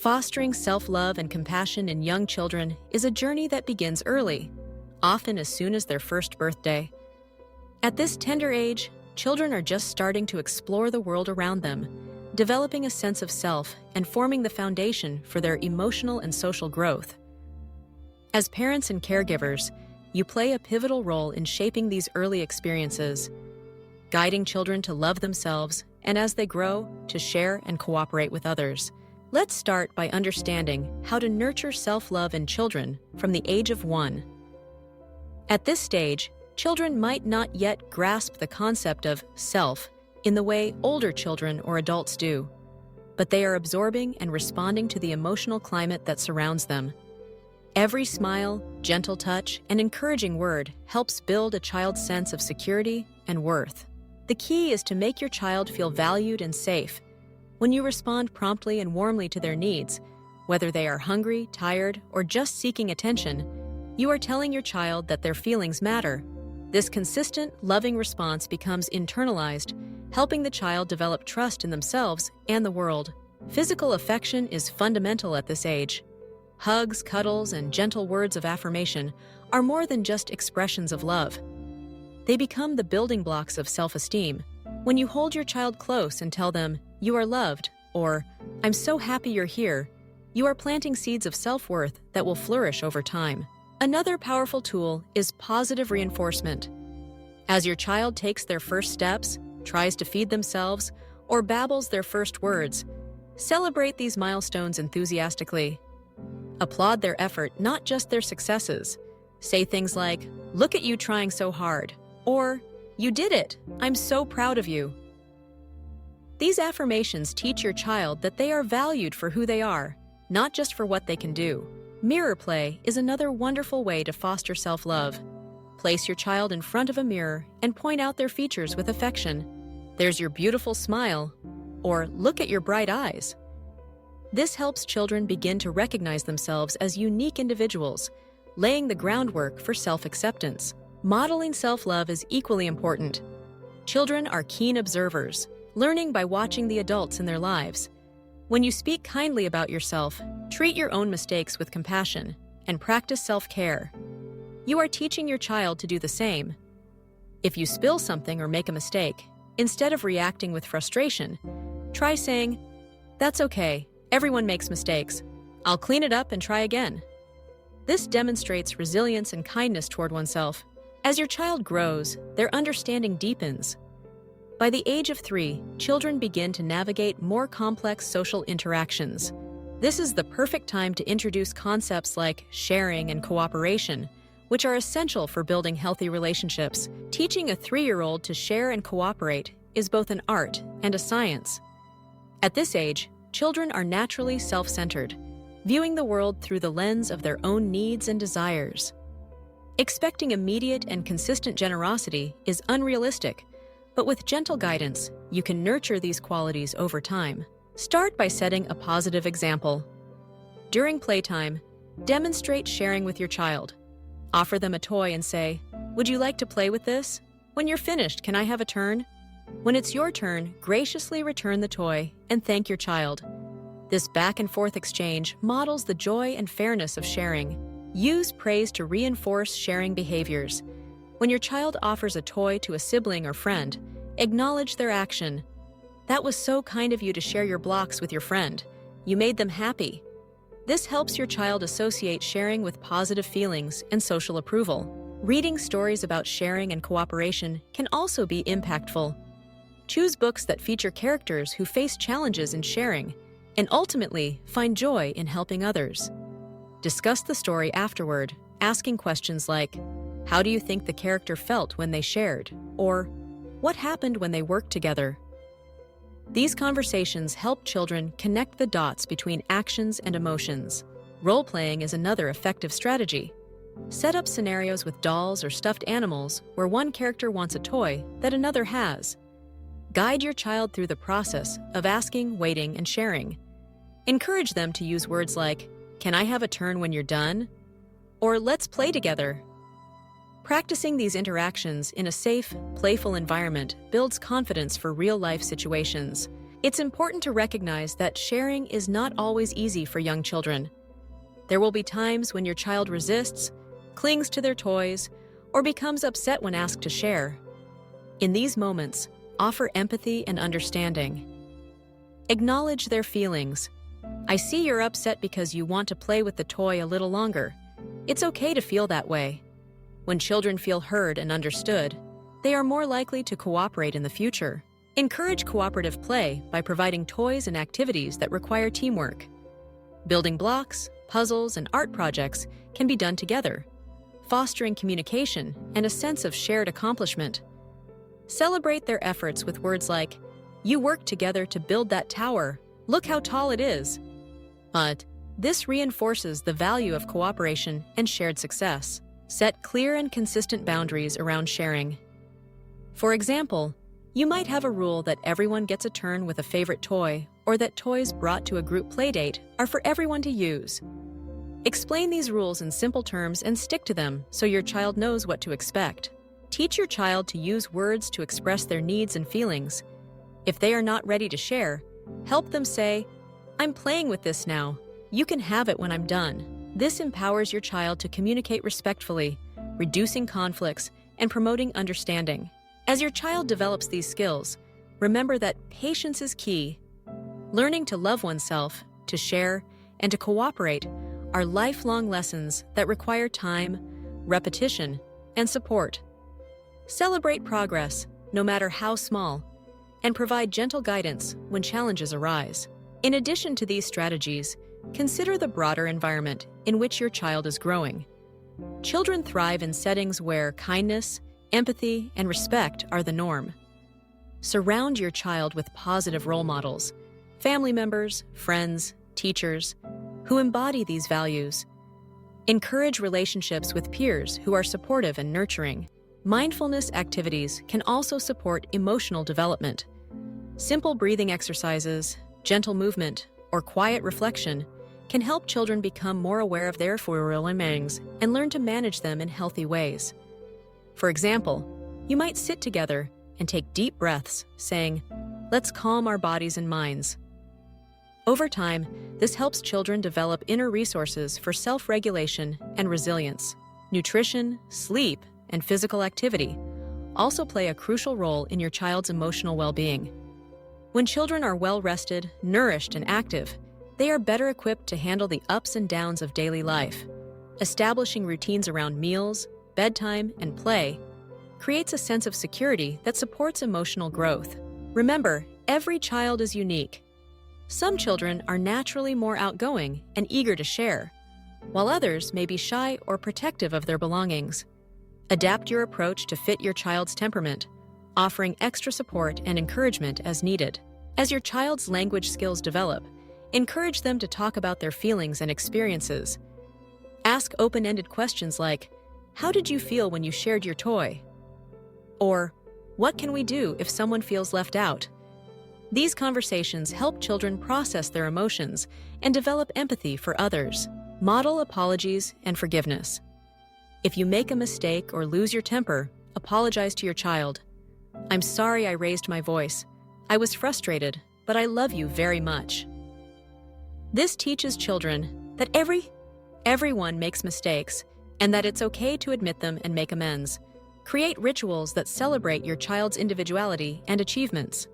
Fostering self-love and compassion in young children is a journey that begins early, often as soon as their first birthday. At this tender age, children are just starting to explore the world around them, developing a sense of self and forming the foundation for their emotional and social growth. As parents and caregivers, you play a pivotal role in shaping these early experiences, guiding children to love themselves and, as they grow, to share and cooperate with others. Let's start by understanding how to nurture self-love in children from the age of 1. At this stage, children might not yet grasp the concept of self in the way older children or adults do, but they are absorbing and responding to the emotional climate that surrounds them. Every smile, gentle touch, and encouraging word helps build a child's sense of security and worth. The key is to make your child feel valued and safe. When you respond promptly and warmly to their needs, whether they are hungry, tired, or just seeking attention, you are telling your child that their feelings matter. This consistent, loving response becomes internalized, helping the child develop trust in themselves and the world. Physical affection is fundamental at this age. Hugs, cuddles, and gentle words of affirmation are more than just expressions of love. They become the building blocks of self-esteem. When you hold your child close and tell them, "You are loved," or "I'm so happy you're here," you are planting seeds of self-worth that will flourish over time. Another powerful tool is positive reinforcement. As your child takes their first steps, tries to feed themselves, or babbles their first words, celebrate these milestones enthusiastically. Applaud their effort, not just their successes. Say things like, "Look at you trying so hard," or "You did it! I'm so proud of you." These affirmations teach your child that they are valued for who they are, not just for what they can do. Mirror play is another wonderful way to foster self-love. Place your child in front of a mirror and point out their features with affection. "There's your beautiful smile," or "Look at your bright eyes." This helps children begin to recognize themselves as unique individuals, laying the groundwork for self-acceptance. Modeling self-love is equally important. Children are keen observers, learning by watching the adults in their lives. When you speak kindly about yourself, treat your own mistakes with compassion, and practice self-care, you are teaching your child to do the same. If you spill something or make a mistake, instead of reacting with frustration, try saying, "That's okay, everyone makes mistakes. I'll clean it up and try again." This demonstrates resilience and kindness toward oneself. As your child grows, their understanding deepens. By the age of 3, children begin to navigate more complex social interactions. This is the perfect time to introduce concepts like sharing and cooperation, which are essential for building healthy relationships. Teaching a 3-year-old to share and cooperate is both an art and a science. At this age, children are naturally self-centered, viewing the world through the lens of their own needs and desires. Expecting immediate and consistent generosity is unrealistic, but with gentle guidance, you can nurture these qualities over time. Start by setting a positive example. During playtime, demonstrate sharing with your child. Offer them a toy and say, "Would you like to play with this? When you're finished, can I have a turn?" When it's your turn, graciously return the toy and thank your child. This back-and-forth exchange models the joy and fairness of sharing. Use praise to reinforce sharing behaviors. When your child offers a toy to a sibling or friend, acknowledge their action. "That was so kind of you to share your blocks with your friend. You made them happy." This helps your child associate sharing with positive feelings and social approval. Reading stories about sharing and cooperation can also be impactful. Choose books that feature characters who face challenges in sharing and ultimately find joy in helping others. Discuss the story afterward, asking questions like, "How do you think the character felt when they shared?" or "What happened when they worked together?" These conversations help children connect the dots between actions and emotions. Role-playing is another effective strategy. Set up scenarios with dolls or stuffed animals where one character wants a toy that another has. Guide your child through the process of asking, waiting, and sharing. Encourage them to use words like, "Can I have a turn when you're done?" or "Let's play together." Practicing these interactions in a safe, playful environment builds confidence for real-life situations. It's important to recognize that sharing is not always easy for young children. There will be times when your child resists, clings to their toys, or becomes upset when asked to share. In these moments, offer empathy and understanding. Acknowledge their feelings. I see you're upset because you want to play with the toy a little longer. It's okay to feel that way. When children feel heard and understood, they are more likely to cooperate in the future. Encourage cooperative play by providing toys and activities that require teamwork. Building blocks, puzzles, and art projects can be done together, fostering communication and a sense of shared accomplishment. Celebrate their efforts with words like, "You worked together to build that tower. Look how tall it is." This reinforces the value of cooperation and shared success. Set clear and consistent boundaries around sharing. For example, you might have a rule that everyone gets a turn with a favorite toy, or that toys brought to a group playdate are for everyone to use. Explain these rules in simple terms and stick to them so your child knows what to expect. Teach your child to use words to express their needs and feelings. If they are not ready to share, help them say, "I'm playing with this now. You can have it when I'm done." This empowers your child to communicate respectfully, reducing conflicts and promoting understanding. As your child develops these skills, remember that patience is key. Learning to love oneself, to share, and to cooperate are lifelong lessons that require time, repetition, and support. Celebrate progress, no matter how small, and provide gentle guidance when challenges arise. In addition to these strategies, consider the broader environment in which your child is growing. Children thrive in settings where kindness, empathy, and respect are the norm. Surround your child with positive role models, family members, friends, teachers, who embody these values. Encourage relationships with peers who are supportive and nurturing. Mindfulness activities can also support emotional development. Simple breathing exercises, gentle movement, or quiet reflection can help children become more aware of their feelings and learn to manage them in healthy ways. For example, you might sit together and take deep breaths, saying, "Let's calm our bodies and minds." Over time, this helps children develop inner resources for self-regulation and resilience. Nutrition, sleep, and physical activity also play a crucial role in your child's emotional well-being. When children are well-rested, nourished, and active, they are better equipped to handle the ups and downs of daily life. Establishing routines around meals, bedtime, and play creates a sense of security that supports emotional growth. Remember, every child is unique. Some children are naturally more outgoing and eager to share, while others may be shy or protective of their belongings. Adapt your approach to fit your child's temperament, offering extra support and encouragement as needed. As your child's language skills develop, encourage them to talk about their feelings and experiences. Ask open-ended questions like, "How did you feel when you shared your toy?" Or, "What can we do if someone feels left out?" These conversations help children process their emotions and develop empathy for others. Model apologies and forgiveness. If you make a mistake or lose your temper, apologize to your child. "I'm sorry I raised my voice. I was frustrated, but I love you very much." This teaches children that everyone makes mistakes and that it's okay to admit them and make amends. Create rituals that celebrate your child's individuality and achievements.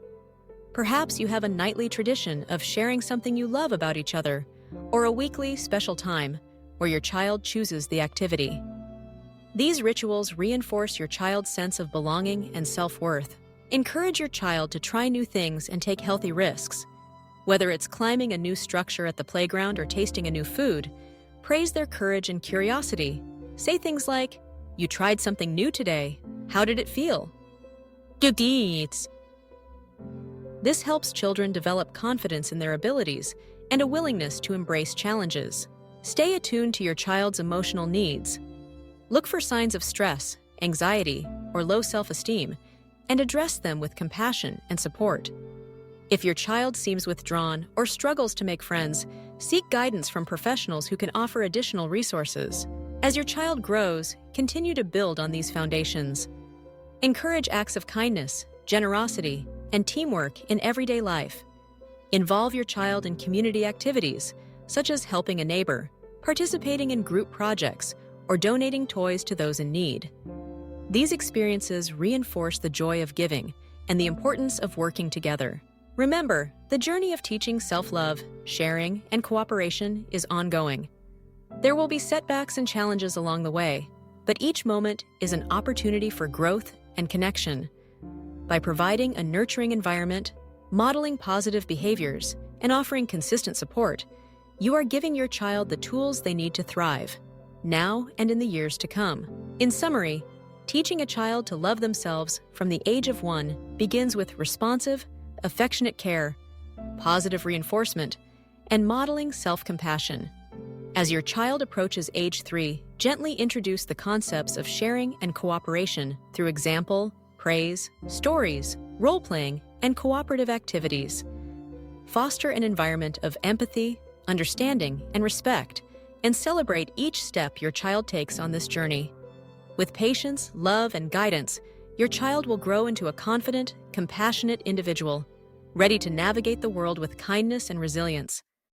Perhaps you have a nightly tradition of sharing something you love about each other, or a weekly special time where your child chooses the activity. These rituals reinforce your child's sense of belonging and self-worth. Encourage your child to try new things and take healthy risks. Whether it's climbing a new structure at the playground or tasting a new food, praise their courage and curiosity. Say things like, "You tried something new today. How did it feel?" Good deeds. This helps children develop confidence in their abilities and a willingness to embrace challenges. Stay attuned to your child's emotional needs. Look for signs of stress, anxiety, or low self-esteem, and address them with compassion and support. If your child seems withdrawn or struggles to make friends, seek guidance from professionals who can offer additional resources. As your child grows, continue to build on these foundations. Encourage acts of kindness, generosity, and teamwork in everyday life. Involve your child in community activities, such as helping a neighbor, participating in group projects, or donating toys to those in need. These experiences reinforce the joy of giving and the importance of working together. Remember, the journey of teaching self-love, sharing, and cooperation is ongoing. There will be setbacks and challenges along the way, but each moment is an opportunity for growth and connection. By providing a nurturing environment, modeling positive behaviors, and offering consistent support, you are giving your child the tools they need to thrive, now and in the years to come. In summary, teaching a child to love themselves from the age of 1 begins with responsive, affectionate care, positive reinforcement, and modeling self-compassion. As your child approaches age 3, gently introduce the concepts of sharing and cooperation through example, praise, stories, role-playing, and cooperative activities. Foster an environment of empathy, understanding, and respect, and celebrate each step your child takes on this journey. With patience, love, and guidance, your child will grow into a confident, compassionate individual, ready to navigate the world with kindness and resilience.